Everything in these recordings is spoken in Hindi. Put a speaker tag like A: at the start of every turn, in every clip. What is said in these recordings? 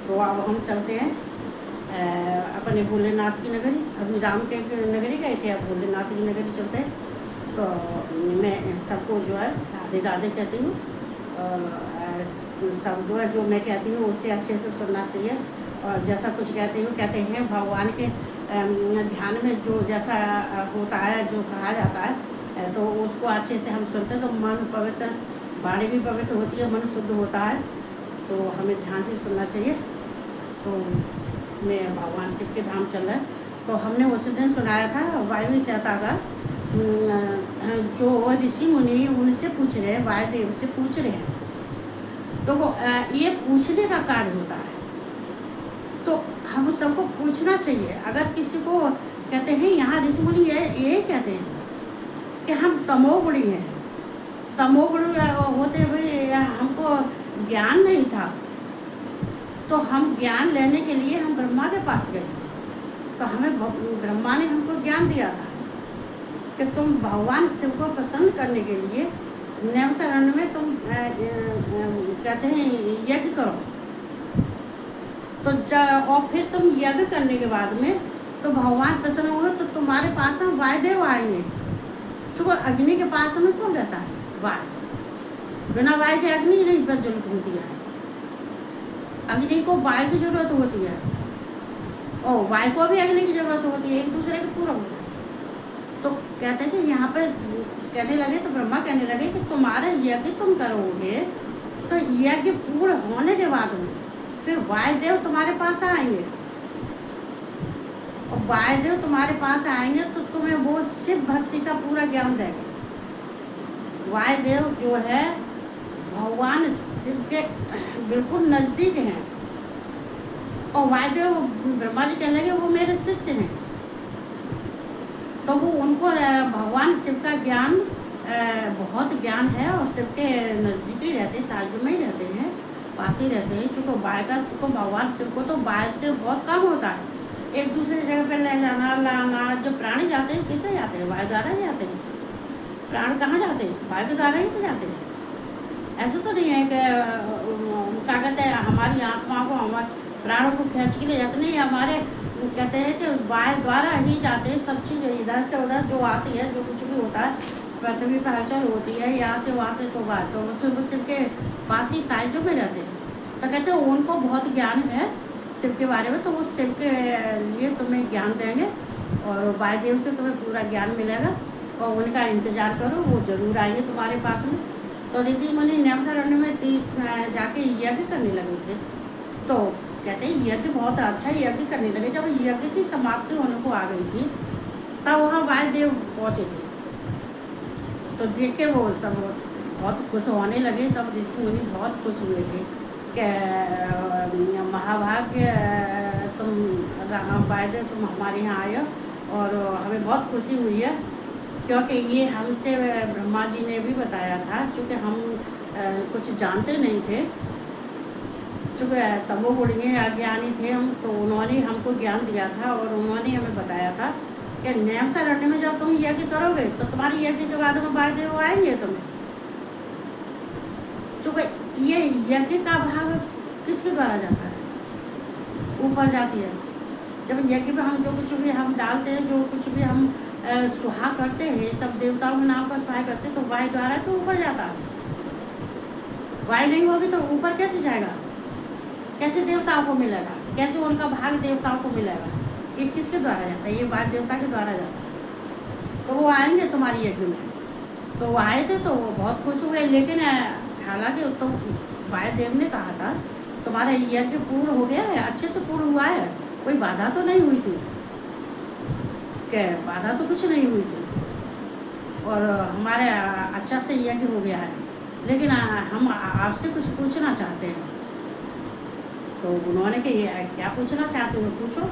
A: तो अब हम चलते हैं अपने भोलेनाथ की नगरी। अभी राम के नगरी गए थे, अब भोलेनाथ की नगरी चलते हैं। तो मैं सबको जो है राधे राधे कहती हूँ, और सब जो है जो मैं कहती हूँ उससे अच्छे से सुनना चाहिए। और जैसा कुछ कहती हूँ, कहते हैं भगवान के ध्यान में जो जैसा होता है, जो कहा जाता है, तो उसको अच्छे से हम सुनते हैं तो मन पवित्र, वाणी भी पवित्र होती है, मन शुद्ध होता है। तो हमें ध्यान से सुनना चाहिए। तो मैं भगवान शिव के धाम चल रहा है। तो हमने उस दिन सुनाया था वायु सहता का, जो ऋषि मुनि उनसे पूछ रहे हैं, वायुदेव से पूछ रहे हैं। तो वो ये पूछने का कार्य होता है, तो हम सबको पूछना चाहिए। अगर किसी को कहते हैं, यहाँ ऋषि मुनि ये कहते हैं कि हम तमोगुणी हैं, तमोगुणी होते हुए हमको ज्ञान नहीं था, तो हम ज्ञान लेने के लिए हम ब्रह्मा के पास गए थे। तो हमें ब्रह्मा ने हमको ज्ञान दिया था कि तुम भगवान शिव को प्रसन्न करने के लिए नैमिषारण्य में तुम कहते हैं यज्ञ करो। तो और फिर तुम यज्ञ करने के बाद में तो भगवान प्रसन्न हुए, तो तुम्हारे पास हम वायुदेव आएंगे। चूँकि अग्नि के पास में कौन रहता है? वायु। बिना वायु के अग्नि नहीं प्रज्वलित होती है, अग्नि को वायु की जरूरत होती है, और वायु को भी अग्नि की जरूरत होती है, एक दूसरे के पूरक होते हैं। तो कहते हैं कि यहाँ पे कहने लगे, तो ब्रह्मा कहने लगे कि तुम्हारा यज्ञ तुम करोगे, तो यज्ञ पूर्ण होने के बाद में फिर वायुदेव तुम्हारे पास आएंगे, और वायुदेव तुम्हारे पास आएंगे तो तुम्हें वो शिव भक्ति का पूरा ज्ञान देंगे। वायुदेव जो है भगवान शिव के बिल्कुल नज़दीक हैं, और वायुदेव ब्रह्मा जी कहने लगे वो मेरे शिष्य हैं। तो वो उनको भगवान शिव का ज्ञान बहुत ज्ञान है, और शिव के नज़दीक ही रहते हैं, साजू में ही रहते हैं, पास ही रहते हैं। चूँकि वायु का चूँकि भगवान शिव को तो वायु से बहुत कम होता है, एक दूसरे जगह पे ले जाना लाना। जो प्राणी जाते हैं किससे जाते हैं? वायु द्वारा ही जाते हैं। प्राण कहाँ जाते हैं? वायु के द्वारा ही तो जाते हैं। ऐसा तो नहीं है कि क्या कहते हैं हमारी आत्मा को, हमारे प्राणों को खींच के ले जाते नहीं, हमारे कहते हैं कि वायु द्वारा ही जाते हैं। सब चीज़ इधर से उधर जो आती है, जो कुछ भी होता है, पृथ्वी पर हलचल होती है यहाँ से वहाँ से, तो बात तो शिव के पास ही साइजों में रहते हैं। तो कहते हैं उनको बहुत ज्ञान है शिव के बारे में, तो वो शिव के लिए तुम्हें ज्ञान देंगे, और वायुदेव से तुम्हें पूरा ज्ञान मिलेगा, और उनका इंतज़ार करो, वो ज़रूर आएंगे तुम्हारे पास में। तो ऋषि मुनि नैमिषारण्य में जाके यज्ञ करने लगे थे। तो कहते हैं यज्ञ बहुत अच्छा यज्ञ करने लगे। जब यज्ञ की समाप्ति होने को आ गई थी, तब वहाँ वायुदेव पहुँचे थे। तो देख के वो सब बहुत खुश होने लगे, सब ऋषि मुनि बहुत खुश हुए थे कि महाभाग्य तुम वायुदेव तुम हमारे यहाँ आए, और हमें बहुत खुशी हुई है, क्योंकि ये हमसे ब्रह्मा जी ने भी बताया था। चूँकि हम कुछ जानते नहीं थे, चूँकि तमोगुणी अज्ञानी थे हम, तो उन्होंने हमको ज्ञान दिया था, और उन्होंने हमें बताया था कि नैमिषारण्य में जब तुम यज्ञ करोगे तो तुम्हारे यज्ञ के बाद में वायुदेव आएंगे तुम्हें। चूँकि ये यज्ञ का भाग किसके द्वारा जाता है? ऊपर जाती है। जब यज्ञ में हम जो कुछ भी हम डालते हैं, जो कुछ भी हम सुहा करते हैं, सब देवताओं के नाम पर सुहा करते हैं, तो वायु द्वारा तो ऊपर जाता है। वायु नहीं होगी तो ऊपर कैसे जाएगा? कैसे देवताओं को मिलेगा? कैसे उनका भाग देवताओं को मिलेगा? ये किसके द्वारा जाता है? ये वायु देवता के द्वारा जाता है। तो वो आएंगे तुम्हारी यज्ञ में। तो वो आए थे तो वो बहुत खुश हुए, लेकिन हालांकि तो वायुदेव ने कहा था तुम्हारा यज्ञ पूर्ण हो गया है, अच्छे से पूर्ण हुआ है, कोई बाधा तो नहीं हुई थी, क्या बाधा तो कुछ नहीं हुई थी, और हमारे अच्छा से यज्ञ हो गया है, लेकिन हम आपसे कुछ पूछना चाहते हैं। तो उन्होंने कहा क्या पूछना चाहते हो, पूछो।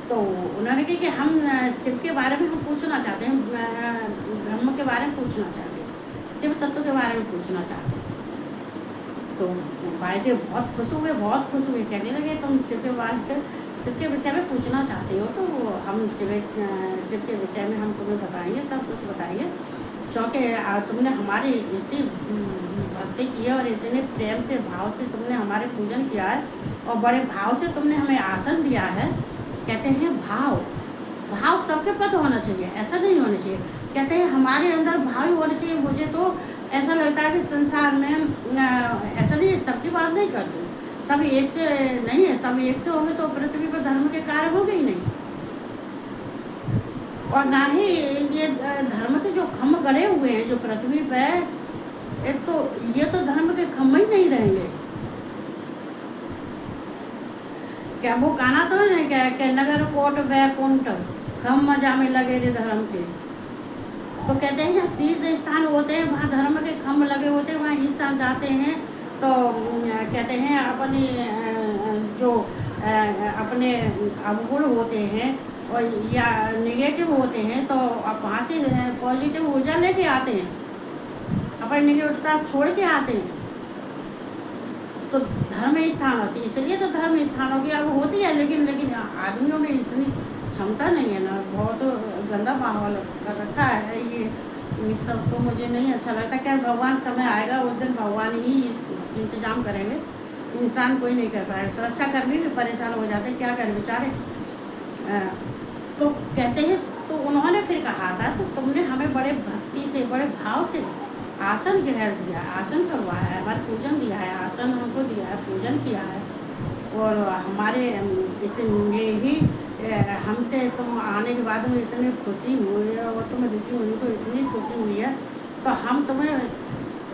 A: तो उन्होंने कहा कि हम शिव के बारे में हम पूछना चाहते हैं, ब्रह्म के बारे में पूछना चाहते हैं, शिव तत्व के बारे में पूछना चाहते हैं। तो वायुदेव बहुत खुश हुए, बहुत खुश हुए, कहने लगे तुम शिव के विषय में पूछना चाहते हो, तो हम शिव के विषय में हम तुम्हें बताएंगे, सब कुछ बताएंगे, क्योंकि तुमने हमारी इतनी भक्ति की है और इतने प्रेम से भाव से तुमने हमारे पूजन किया है और बड़े भाव से तुमने हमें आसन दिया है। कहते हैं भाव सबके प्रति होना चाहिए, ऐसा नहीं होना चाहिए। कहते हैं हमारे अंदर भाव ही होना चाहिए। मुझे तो ऐसा लगता है कि संसार में ऐसा नहीं, सबकी बात नहीं करती, सब एक से नहीं है। सब एक से होंगे तो पृथ्वी पर धर्म के कार्य होंगे ही नहीं, और ना ही ये धर्म के जो खम्भ गड़े हुए हैं जो पृथ्वी पे, ये तो धर्म के खम्भ ही नहीं रहेंगे। क्या वो गाना तो है ना क्या, नगर कोट वैकुंठ खम्भ मजा में लगे रे धर्म के। तो कहते हैं जहाँ तीर्थ स्थान होते हैं वहाँ धर्म के खम्भ लगे होते हैं, वहाँ इंसान जाते हैं तो कहते हैं अपने जो अपने अवगुण होते हैं और या नेगेटिव होते हैं तो आप वहाँ से पॉजिटिव ऊर्जा लेके आते हैं, अपनी नेगेटिवता छोड़ के आते हैं। तो धर्म स्थानों से, इसलिए तो धर्म स्थानों की अब होती है, लेकिन आदमियों में इतनी क्षमता नहीं है ना, बहुत गंदा माहौल कर रखा है ये सब। तो मुझे नहीं अच्छा लगता। क्या भगवान समय आएगा उस दिन भगवान ही इंतजाम करेंगे, इंसान कोई नहीं कर पाएगा। सुरक्षाकर्मी भी परेशान हो जाते हैं, क्या करें बेचारे। तो कहते हैं, तो उन्होंने फिर कहा था तो तुमने हमें बड़े भक्ति से बड़े भाव से आसन ग्रहण दिया, आसन करवाया है, हमारे पूजन दिया है, आसन हमको दिया है, पूजन किया है, और हमारे इतने ही हमसे तुम आने के बाद में इतनी खुशी हुई है और तुम ऋषि मुनि को इतनी खुशी हुई है। तो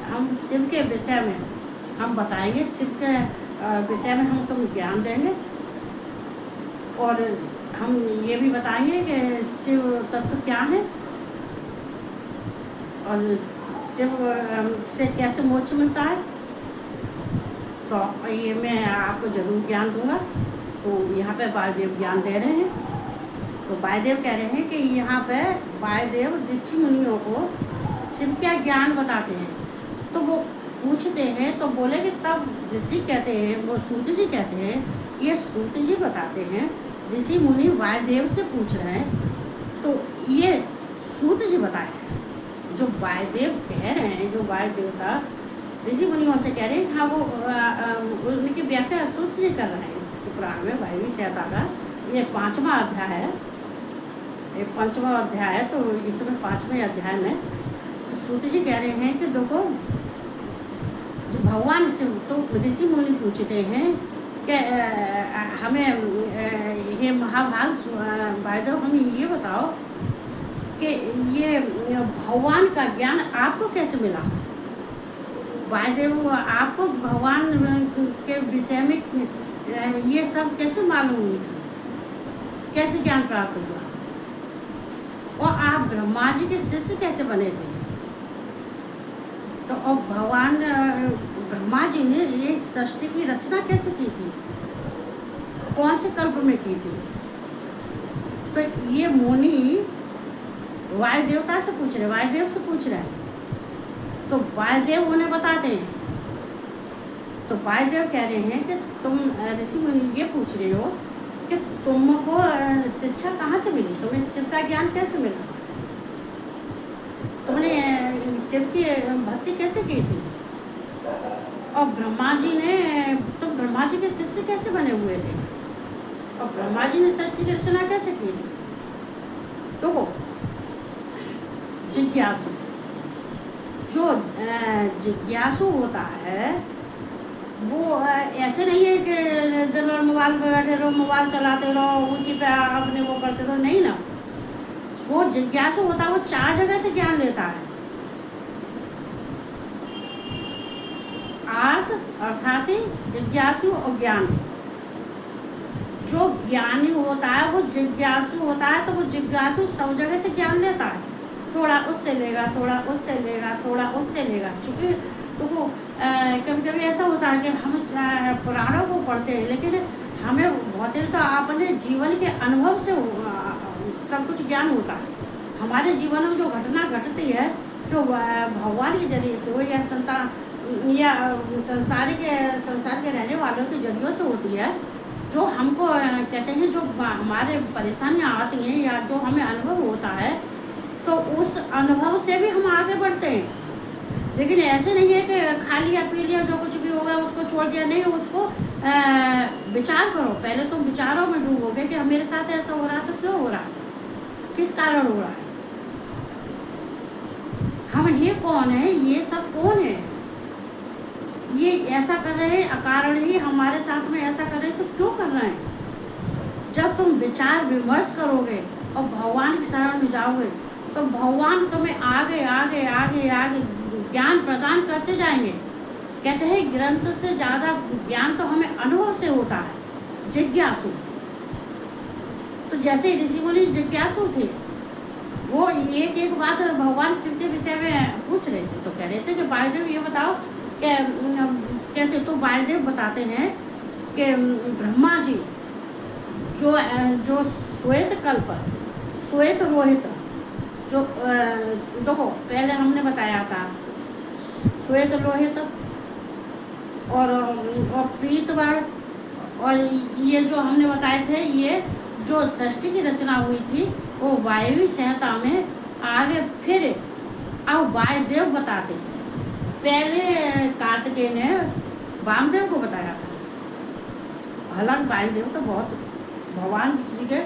A: हम शिव के विषय में हम बताएंगे, शिव के विषय में हम तुम ज्ञान देंगे, और हम ये भी बताएंगे कि शिव तत्व क्या है और शिव से कैसे मोक्ष मिलता है। तो ये मैं आपको जरूर ज्ञान दूंगा। तो यहाँ पे वायुदेव ज्ञान दे रहे हैं। तो वायुदेव कह रहे हैं कि यहाँ पे वायुदेव ऋषि मुनियों को शिव क्या ज्ञान बताते हैं। तो वो पूछते हैं तो बोले कि तब ऋषि कहते हैं, वो सूत जी कहते हैं, ये सूत जी बताते हैं, ऋषि मुनि वायुदेव से पूछ रहे हैं। तो ये सूत जी बता रहे हैं, जो वायुदेव कह रहे हैं, जो वायुदेवता ऋषि मुनियों से कह रहे हैं, हाँ वो उनकी व्याख्या सूत जी कर रहे हैं इस पुराण में। वायवी संहिता का ये 5वां अध्याय है, ये 5वां अध्याय है। तो इसमें 5वें अध्याय में तो सूत जी कह रहे हैं कि देखो, जो भगवान शिव, तो ऋषि मुनि पूछते हैं कि हमें ये महाभाग वायुदेव हमें ये बताओ कि ये भगवान का ज्ञान आपको कैसे मिला। वायुदेव आपको भगवान के विषय में ये सब कैसे मालूम हुई थी, कैसे ज्ञान प्राप्त हुआ, और आप ब्रह्मा जी के शिष्य कैसे बने थे। तो और भगवान ब्रह्मा जी ने ये सृष्टि की रचना कैसे की थी, कौन से कल्प में की थी। तो ये मुनि वायुदेवता से पूछ रहे, वायुदेव से पूछ रहे हैं। तो वायुदेव उन्हें बताते हैं। तो वायुदेव कह रहे हैं कि तुम ऋषि मुनि ये पूछ रहे हो कि तुमको शिक्षा कहाँ से मिली, तुम्हें शिव का ज्ञान कैसे मिला, तुमने शिव की भक्ति कैसे की थी, और ब्रह्मा जी ने, तुम ब्रह्मा जी के शिष्य कैसे बने हुए थे, और ब्रह्मा जी ने सृष्टि की रचना कैसे की थी। तो जिज्ञासु, जो जिज्ञासु होता है वो ऐसे नहीं है कि दिन भर मोबाइल पे बैठे रहो, मोबाइल चलाते रहो, उसी पे अपने वो करते रहो, नहीं ना। वो जिज्ञासु होता है, वो 4 जगह से ज्ञान लेता है। आर्थ अर्थात जिज्ञासु और ज्ञानी। जो ज्ञानी होता है वो जिज्ञासु होता है, तो वो जिज्ञासु सब जगह से ज्ञान लेता है, थोड़ा उससे लेगा, थोड़ा उससे लेगा, थोड़ा उससे लेगा। चूँकि तो वो कभी कभी ऐसा होता है कि हम पुराणों को पढ़ते हैं, लेकिन हमें बहुत तो अपने जीवन के अनुभव से सब कुछ ज्ञान होता है। हमारे जीवन में जो घटना घटती है, जो भगवान के जरिए से हो या संसार के रहने वालों के जरिए से होती है, जो हमको कहते हैं, जो हमारे परेशानियाँ आती हैं या जो हमें अनुभव होता है, तो उस अनुभव से भी हम आगे बढ़ते हैं। लेकिन ऐसे नहीं है कि खा लिया पी लिया जो कुछ भी होगा उसको छोड़ दिया, नहीं, उसको विचार करो। पहले तुम विचारों में डूबोगे कि मेरे साथ ऐसा हो रहा है तो क्यों हो रहा है, किस कारण हो रहा है, हम ये कौन है, ये सब कौन है, ये ऐसा कर रहे हैं अकारण ही हमारे साथ में ऐसा कर रहे हैं तो क्यों कर रहे हैं। जब तुम विचार विमर्श करोगे और भगवान की शरण में जाओगे तो भगवान तुम्हें आगे आगे आगे आगे ज्ञान प्रदान करते जाएंगे। कहते हैं ग्रंथ से ज़्यादा ज्ञान तो हमें अनुभव से होता है, जिज्ञासु। तो जैसे ऋषि मुनि जिज्ञासु थे, वो एक एक बात भगवान शिव के विषय में पूछ रहे थे, तो कह रहे थे कि वायुदेव ये बताओ कि कैसे। तो वायुदेव बताते हैं कि ब्रह्मा जी जो जो श्वेत कल्प, श्वेत रोहित, जो देखो पहले हमने बताया था श्वेत लोहित और पीतवर्ण, और ये जो हमने बताए थे, ये जो सृष्टि की रचना हुई थी वो वायु संहिता में आगे फिर अब वायुदेव बताते हैं। पहले कार्तिकेय ने वामदेव को बताया था। हालांकि वायुदेव तो बहुत भगवान जी के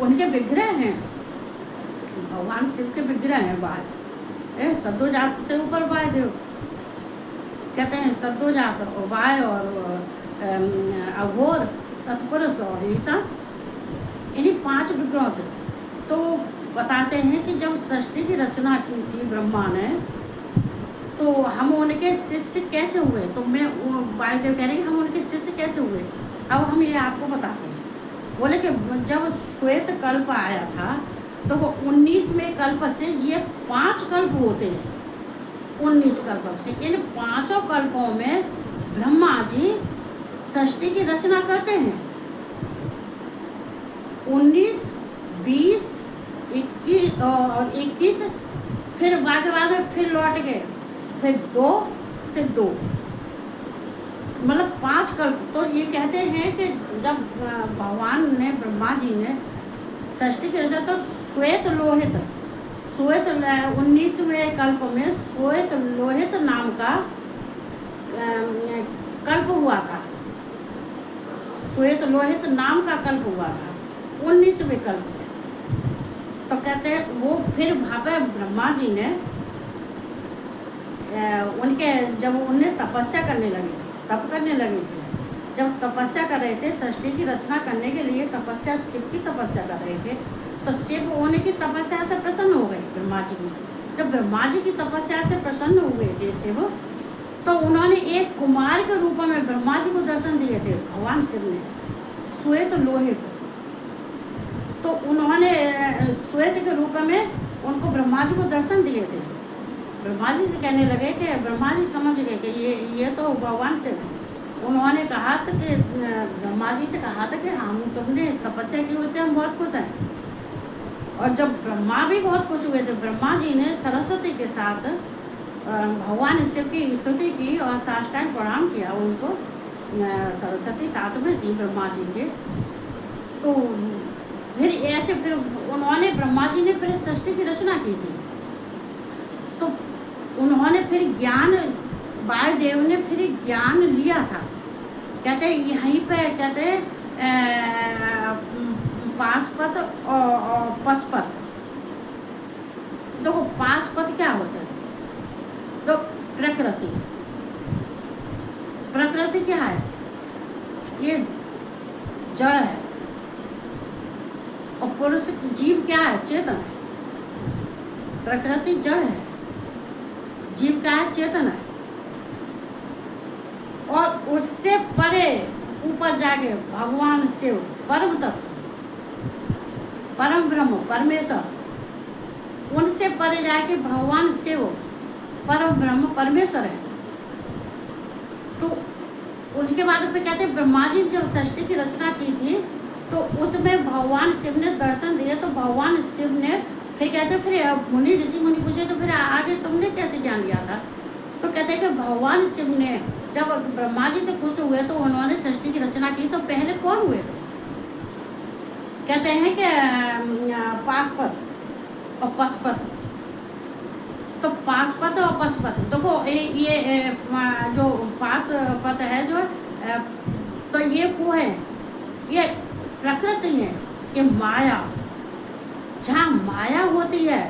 A: उनके विग्रह हैं, भगवान शिव के विग्रह हैं। वाय सद्दोजात से ऊपर वायुदेव कहते हैं, सद्दोजात और वाय और अघोर, तत्पुरुष और ईसा, इन्हीं 5 विग्रहों से। तो वो बताते हैं कि जब सृष्टि की रचना की थी ब्रह्मा ने, तो हम उनके शिष्य कैसे हुए। तो मैं वायुदेव कह रहे हैं कि हम उनके शिष्य कैसे हुए, अब हम ये आपको बताते हैं। बोले कि जब श्वेत कल्प आया था तो वो 19वें कल्प से ये 5 कल्प होते हैं। 19 कल्पों से, इन 5 कल्पों में ब्रह्मा जी सृष्टि की रचना करते हैं। 19, 20, 21 और 21, फिर बाद में फिर लौट गए, फिर 2, फिर 2, मतलब 5 कल्प। तो ये कहते हैं कि जब भगवान ने, ब्रह्मा जी ने सृष्टि की रचना, तो श्वेत लोहित, 19वें कल्प में श्वेत लोहित नाम का कल्प हुआ था। श्वेत लोहित नाम का कल्प हुआ था 19वें कल्प में। तो कहते हैं वो फिर वहाँ पे ब्रह्मा जी ने उनके, जब उन्हें तपस्या करने लगे थे, तप करने लगे थे, जब तपस्या कर रहे थे, सृष्टि की रचना करने के लिए तपस्या, शिव की तपस्या कर रहे थे, तो शिव उनकी तपस्या से प्रसन्न हो गए ब्रह्मा जी की। जब ब्रह्मा जी की तपस्या से प्रसन्न हुए थे शिव, तो उन्होंने एक कुमार के रूप में ब्रह्मा जी को दर्शन दिए थे भगवान शिव ने, श्वेत लोहित। तो उन्होंने श्वेत के रूप में उनको ब्रह्मा जी को दर्शन दिए थे। ब्रह्मा जी से कहने लगे कि ब्रह्मा जी समझ गए कि ये तो भगवान शिव है। उन्होंने कहा था कि ब्रह्मा जी से कहा था कि हम, तुमने तपस्या की, उससे हम बहुत खुश हैं। और जब ब्रह्मा भी बहुत खुश हुए थे, ब्रह्मा जी ने सरस्वती के साथ भगवान शिव की स्तुति की और साष्टांग प्रणाम किया उनको। सरस्वती साथ में थी ब्रह्मा जी के। तो फिर ऐसे फिर उन्होंने, ब्रह्मा जी ने फिर सृष्टि की रचना की थी। तो उन्होंने फिर ज्ञान, वायुदेव ने फिर ज्ञान लिया था। कहते हैं यहीं पे, कहते हैं पाशपत और पशुपत। देखो पाशपत क्या होता है, तो प्रकृति, प्रकृति क्या है, ये जड़ है। और पुरुष जीव क्या है, चेतन है। प्रकृति जड़ है, जीव क्या है, चेतन है। और उससे परे ऊपर जाके भगवान शिव, परम तत्व, परम ब्रह्म, परमेश्वर, उनसे परे जाके भगवान शिव, परम ब्रह्म, परमेश्वर है। तो उनके बाद पे कहते हैं ब्रह्मा जी जब सृष्टि की रचना की थी, तो उसमें भगवान शिव ने दर्शन दिए। तो भगवान शिव ने फिर कहते, फिर मुनि, ऋषि मुनि पूछे तो फिर आगे तुमने कैसे ज्ञान लिया था। तो कहते हैं कि भगवान शिव ने जब ब्रह्मा जी से खुश हुए तो उन्होंने सृष्टि की रचना की। तो पहले कौन हुए थे, कहते हैं कि पाशपत और पशुपत। तो पाशपत और पशुपत देखो जो पाशपत है जो तो ये को है, ये प्रकृति है, ये माया। जहाँ माया होती है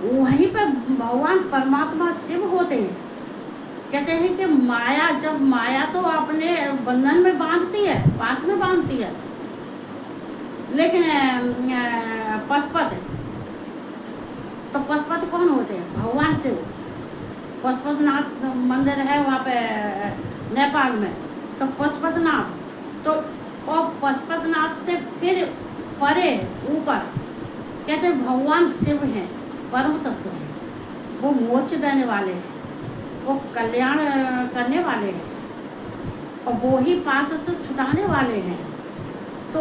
A: वहीं पर भगवान परमात्मा शिव होते हैं। कहते हैं कि माया, जब माया तो अपने बंधन में बांधती है, पास में बांधती है, लेकिन पशुपत, तो पशुपत कौन होते हैं? भगवान शिव। पशुपतनाथ मंदिर है वहाँ पे नेपाल में, तो पशुपतनाथ, तो और पशुपतनाथ से फिर परे ऊपर कहते हैं भगवान शिव हैं, परम तत्व हैं, वो मोक्ष देने वाले हैं, वो कल्याण करने वाले हैं, और वो ही पास से छुटाने वाले हैं। तो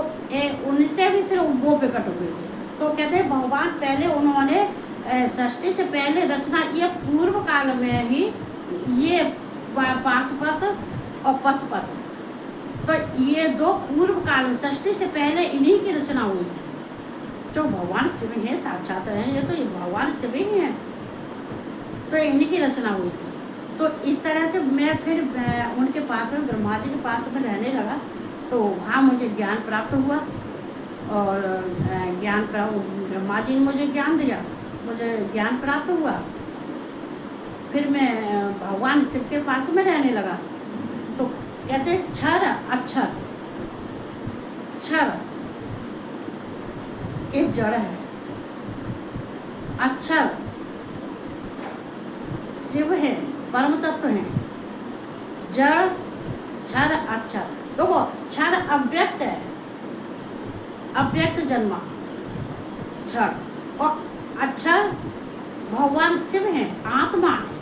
A: उनसे भी फिर वो प्रकट हुए थे। तो कहते हैं भगवान पहले उन्होंने सृष्टि से पहले रचना, ये पूर्व काल में ही ये पाशुपत और पशुपत, तो ये दो पूर्व काल में सृष्टि से पहले इन्हीं की रचना हुई थी। जो भगवान शिव हैं, साक्षात हैं, ये तो भगवान शिव ही हैं, तो इन्हीं की रचना हुई थी। तो इस तरह से मैं फिर उनके पास में, ब्रह्मा जी के पास में रहने लगा। तो वहाँ मुझे ज्ञान प्राप्त हुआ, और ज्ञान प्राप्त, ब्रह्मा जी ने मुझे ज्ञान दिया, मुझे ज्ञान प्राप्त हुआ। फिर मैं भगवान शिव के पास में रहने लगा। तो कहते हैं क्षर अक्षर, क्षर ये जड़ है, अक्षर शिव है, परम तत्व है, जड़ क्षर अक्षर। देखो क्षर अव्यक्त है, अव्यक्त जन्मा क्षर, और अक्षर भगवान शिव है, आत्मा है।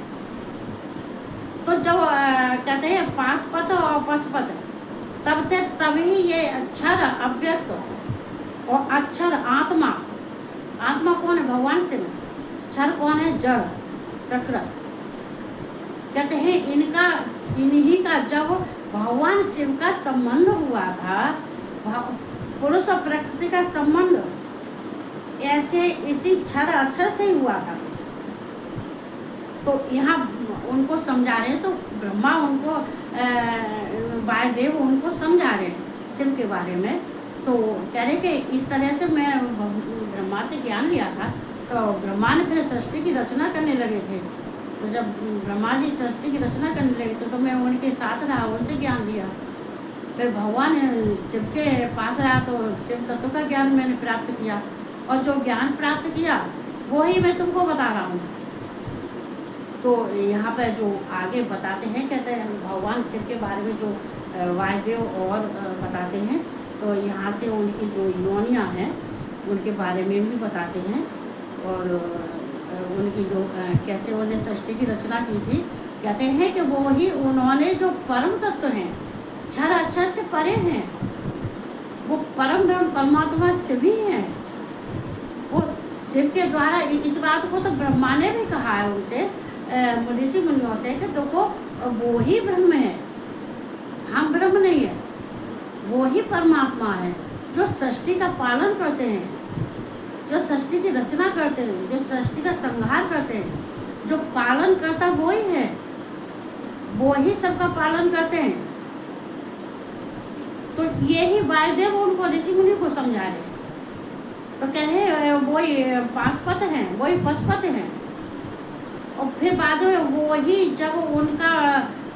A: तो जब कहते हैं पाशुपत और पशुपत, तभी ये अक्षर अव्यक्त और अक्षर आत्मा, आत्मा कौन है? भगवान शिव। क्षर कौन है? जड़, प्रकृति। कहते हैं इन्हीं का जब भगवान शिव का संबंध हुआ था, पुरुष और प्रकृति का संबंध ऐसे इसी क्षर अक्षर से ही हुआ था। तो यहाँ उनको समझा रहे हैं, तो ब्रह्मा उनको वायुदेव उनको समझा रहे हैं शिव के बारे में। तो कह रहे कि इस तरह से मैं ब्रह्मा से ज्ञान लिया था। तो ब्रह्मा ने फिर सृष्टि की रचना करने लगे थे। तो जब ब्रह्मा जी सृष्टि की रचना करने लगे थे, तो मैं उनके साथ रहा, उनसे ज्ञान लिया। फिर भगवान शिव के पास रहा, तो शिव तत्व का ज्ञान मैंने प्राप्त किया, और जो ज्ञान प्राप्त किया वो ही मैं तुमको बता रहा हूँ। तो यहाँ पर जो आगे बताते हैं, कहते हैं भगवान शिव के बारे में जो वायुदेव और बताते हैं, तो यहाँ से उनकी जो योनियाँ हैं उनके बारे में भी बताते हैं, और उनकी जो कैसे उन्हें सृष्टि की रचना की थी। कहते हैं कि वो ही उन्होंने जो परम तत्व हैं, क्षर अक्षर से परे हैं, वो परम ब्रह्म परमात्मा शिव ही हैं। वो शिव के द्वारा, इस बात को तो ब्रह्मा ने भी कहा है उनसे, ऋषि मुनियों से, कि देखो वो ही ब्रह्म है, हम ब्रह्म नहीं है, वो ही परमात्मा है जो सृष्टि का पालन करते हैं, जो सृष्टि की रचना करते हैं, जो सृष्टि का संहार करते हैं, जो पालन करता वो ही है, वो ही सबका पालन करते हैं। तो यही वायुदेव उनको ऋषि मुनि को समझा रहे हैं। तो कह रहे वही पाशुपत हैं, वही पशुपत हैं। और फिर बाद में वो ही जब उनका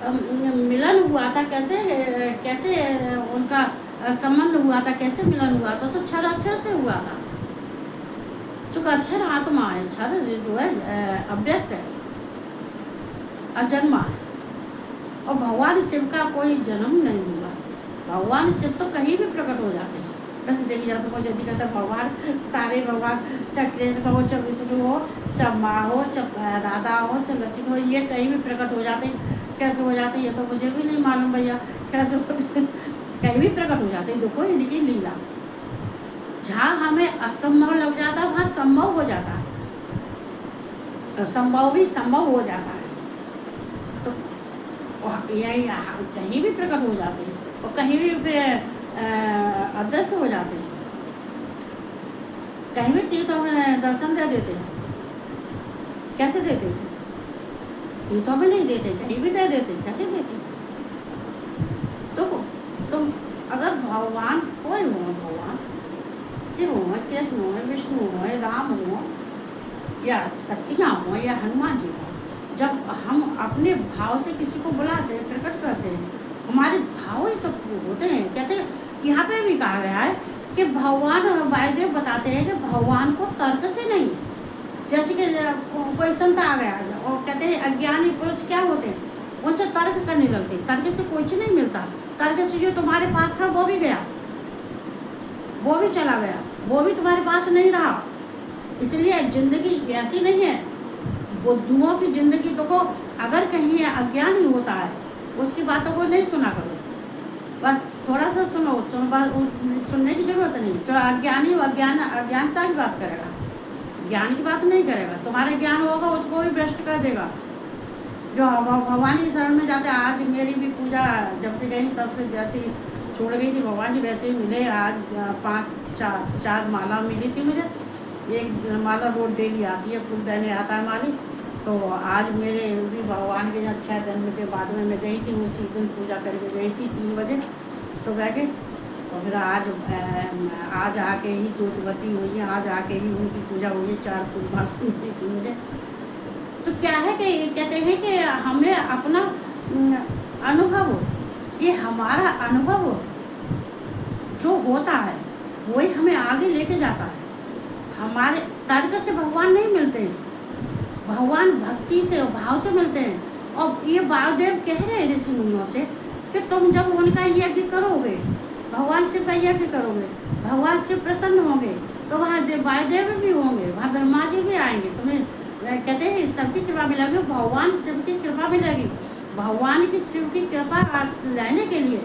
A: मिलन हुआ था, कैसे उनका संबंध हुआ था, कैसे मिलन हुआ था, तो क्षर अक्षर से हुआ था। चूँकि अक्षर आत्मा है, क्षर जो है अव्यक्त है, अजन्मा है। और भगवान शिव का कोई जन्म नहीं हुआ, भगवान शिव तो कहीं भी प्रकट हो जाते हैं। वैसे देखी जाए तो मुझे कहता है भगवान, सारे भगवान, चाहे कृष्ण हो, चाहे विष्णु हो, चाहे माँ हो, चाहे राधा हो, चाहे लक्ष्मी हो, ये कहीं भी प्रकट हो जाते हैं। कैसे हो जाते हैं ये तो मुझे भी नहीं मालूम भैया, कैसे होते, कहीं भी प्रकट हो जाते हैं। देखो इनकी लीला, जहाँ हमें असंभव लग जाता है वहाँ संभव हो जाता है, असंभव भी संभव हो जाता है। तो यही कहीं भी प्रकट हो जाते हैं, और कहीं भी अदृश्य हो जाते हैं, कहीं भी तीर्थों में दर्शन दे देते हैं। कैसे देते थे? तीर्थों में नहीं देते, कहीं भी दे देते, कैसे देते? तो तुम अगर भगवान कोई हो, भगवान शिव हो, कृष्ण हो, विष्णु हो, राम हो, या शक्तियाँ हो, या हनुमान जी हो, जब हम अपने भाव से किसी को बुलाते हैं, प्रकट करते हैं, हमारे भाव ही तो होते हैं। कहते हैं यहाँ पे भी कहा गया है कि भगवान वायुदेव बताते हैं कि भगवान को तर्क से नहीं, जैसे कि कोई संत आ गया और कहते हैं अज्ञानी पुरुष क्या होते हैं, उनसे तर्क करने लगते, तर्क से कुछ नहीं मिलता। तर्क से जो तुम्हारे पास था वो भी गया, वो भी चला गया, वो भी तुम्हारे पास नहीं रहा। इसलिए जिंदगी ऐसी नहीं है। बुद्धुओं की जिंदगी तो को अगर कहीं अज्ञान ही होता है, उसकी बातों को नहीं सुना करो, बस थोड़ा सा सुनो, सुनने की जरूरत नहीं। जो अज्ञानी हो, अज्ञानता की बात करेगा, ज्ञान की बात नहीं करेगा। तुम्हारे ज्ञान होगा उसको भी भ्रष्ट कर देगा। जो भगवान की शरण में जाते, आज मेरी भी पूजा जब से गई तब से जैसे ही छोड़ गई थी, भगवान जी वैसे ही मिले। आज 4 माला मिली थी मुझे, एक माला रोज डेली आती है, फूल देने आता है माली। तो आज मेरे भी भगवान के 6 दिन के बाद में मैं गई थी, उसी दिन पूजा करके गई थी 3 बजे सुबह के। और फिर आज आके ही ज्योतिवती हुई है, आज आके ही उनकी पूजा हुई है, 4 फूल माला मिली थी मुझे। तो क्या है कि कहते हैं कि हमें अपना अनुभव, ये हमारा अनुभव जो होता है वही हमें आगे लेके जाता है। हमारे तर्क से भगवान नहीं मिलते हैं, भगवान भक्ति से भाव से मिलते हैं। और ये वायुदेव कह रहे हैं ऋषि मुनियों से कि तुम जब उनका यज्ञ करोगे, भगवान शिव का यज्ञ करोगे, भगवान शिव प्रसन्न होंगे, तो वहाँ वायुदेव भी होंगे, वहाँ ब्रह्मा जी भी आएंगे, तुम्हें कहते हैं सबकी कृपा मिलेगी, भगवान शिव की कृपा मिलेगी। भगवान की शिव की कृपा लेने के लिए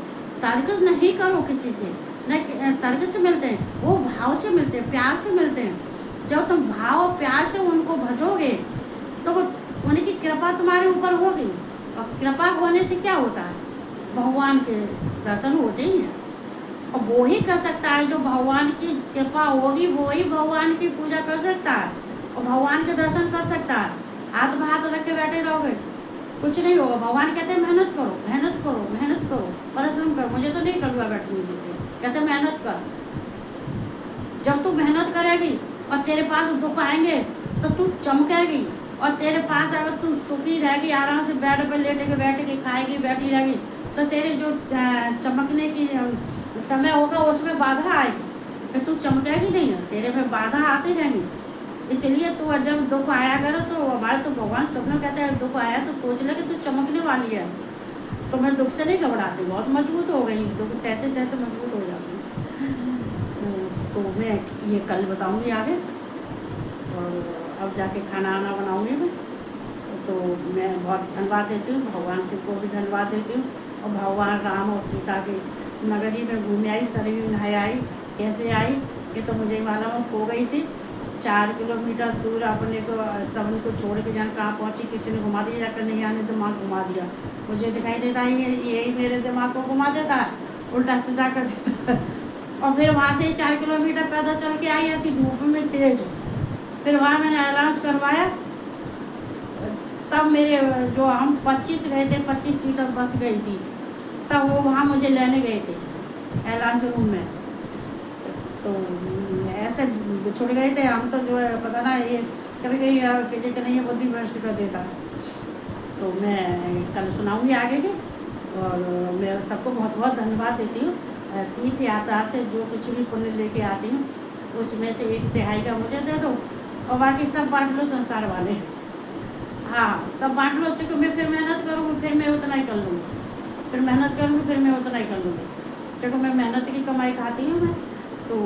A: तर्क नहीं करो किसी से, न तर्क से मिलते हैं, वो भाव से मिलते हैं, प्यार से मिलते हैं। जब तुम भाव प्यार से उनको भजोगे तो वो उनकी कृपा तुम्हारे ऊपर होगी। और कृपा होने से क्या होता है, भगवान के दर्शन होते ही हैं। और वो ही कर सकता है, जो भगवान की कृपा होगी वो ही भगवान की पूजा कर सकता है और भगवान के दर्शन कर सकता है। हाथ में हाथ रख के बैठे रहोगे कुछ नहीं होगा। भगवान कहते हैं मेहनत करो, मेहनत करो, मेहनत करो, परिश्रम करो। मुझे तो नहीं टलुआ बैठने देते, कहते मेहनत कर। जब तू मेहनत करेगी और तेरे पास दुख आएंगे तो तू चमकेगी। और तेरे पास अगर तू सुखी रहेगी, आराम से बेड पर लेटे के बैठेगी, खाएगी, बैठी रहेगी, तो तेरे जो चमकने की समय होगा उसमें बाधा आएगी, फिर तू चमकेगी नहीं, तेरे में बाधा आती रहेगी। इसलिए तू जब दुख आया करो तो हमारे तो भगवान स्वप्न कहते हैं दुख आया तो सोच ले कि तू चमकने वाली है। तो मैं दुख से नहीं घबराती, बहुत मजबूत हो गई, दुख सहते सहते मजबूत हो जाती हूँ। तो मैं ये कल बताऊँगी आगे। और अब जाके खाना आना बनाऊँगी मैं। तो मैं बहुत धन्यवाद देती हूँ, भगवान शिव को भी धन्यवाद देती हूँ। और भगवान राम और सीता के नगरी में घूमने आई, सरयू नहाए आई। कैसे आई ये तो मुझे मालूम, खो गई थी 4 किलोमीटर दूर अपने को सबन को छोड़ के जान कहाँ पहुँची, किसी ने घुमा दिया, जाकर नहीं आने दिमाग घुमा दिया। मुझे दिखाई देता है यही मेरे दिमाग को घुमा देता है, उल्टा सीधा कर देता है। और फिर वहाँ से 4 किलोमीटर पैदल चल के आई ऐसी धूप में तेज। फिर वहाँ मैंने अलाउंस करवाया, तब मेरे जो हम 25 गए थे, 25 सीटर बस गई थी, तब वो वहाँ मुझे लेने गए थे अलाउंस रूम में। तो ऐसे छुड़ गए थे हम तो, जो है पता ना, ये कभी कभी किसी का नहीं है, बुद्धि भ्रष्ट कर देता है। तो मैं कल सुनाऊंगी आगे के। और मैं सबको बहुत बहुत धन्यवाद देती हूँ। तीर्थ यात्रा से जो कुछ भी पुण्य लेके आती हूँ उसमें से 1/3 का मुझे दे दो और बाकी सब बांट लो संसार वाले। हाँ, सब बांट लो, चूँकि मैं फिर मेहनत करूँगी, फिर मैं उतना ही कर लूँगी, फिर मेहनत करूँगी, फिर मैं उतना ही कर लूँगी, क्योंकि मैं मेहनत की कमाई खाती हूँ मैं। तो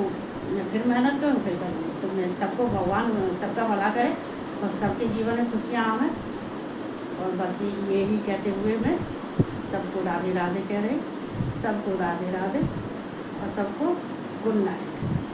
A: मैं फिर मेहनत करूँ, फिर करूँगी। तो मैं सबको भगवान सबका भला करे और सबके जीवन में खुशियाँ आवें। और बस यही कहते हुए मैं सबको राधे राधे कह रही, सबको राधे राधे और सबको गुड नाइट।